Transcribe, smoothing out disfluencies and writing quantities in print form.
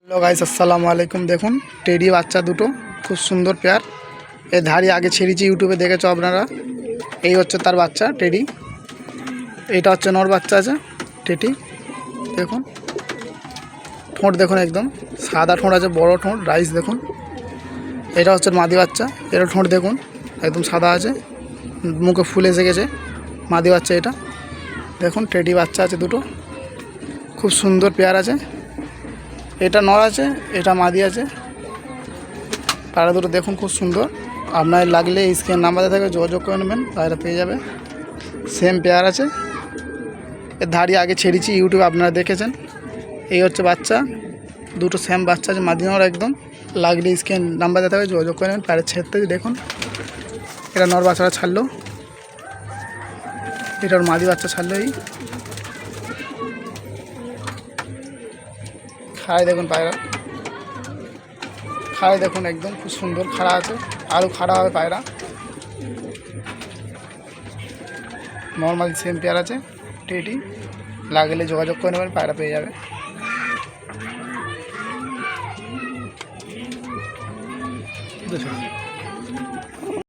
Hello guys, আসসালামু আলাইকুম। দেখুন টেডি বাচ্চা দুটো, খুব সুন্দর পেয়ার। এর ধাড়ি আগে ছেড়েছি, ইউটিউবে দেখেছো আপনারা। এই হচ্ছে তার বাচ্চা টেডি। এইটা হচ্ছে নর বাচ্চা আছে টেডি। দেখুন ঠোঁট দেখুন, একদম সাদা ঠোঁট আছে, বড় ঠোঁট, রাইস দেখুন। এটা হচ্ছে মাদি বাচ্চা, এটা ঠোঁট দেখুন একদম সাদা আছে, মুখে ফুল এসে গেছে। মাদি বাচ্চা এটা। দেখুন টেডি বাচ্চা আছে দুটো, খুব সুন্দর পেয়ার আছে। এটা নর আছে, এটা মাদি আছে। পায়রা দুটো দেখুন খুব সুন্দর। আপনার লাগলে স্ক্রিন নাম্বারে থাকবে, যোগাযোগ করে নেবেন, পায়রা পেয়ে যাবে। সেম পেয়ার আছে। এর ধাড়ি আগে ছেড়েছি, ইউটিউবে আপনারা দেখেছেন। এই হচ্ছে বাচ্চা দুটো, সেম বাচ্চা আছে, মাদি নর একদম। লাগলে স্ক্রিন নাম্বারে থাকবে, যোগাযোগ করে নেবেন। পায়রা ছেড়তে দেখুন, এটা নর বাচ্চাটা ছাড়লো, এটার মাদি বাচ্চা ছাড়লো। এই খায় দেখুন, পায়রা খায় দেখুন, একদম খুব সুন্দর খাড়া আছে। আরও খাড়া হবে পায়রা। নর্মাল সেম পেয়ার আছে টেডি। লাগলে যোগাযোগ করে নেবেন, পায়রা পেয়ে যাবে।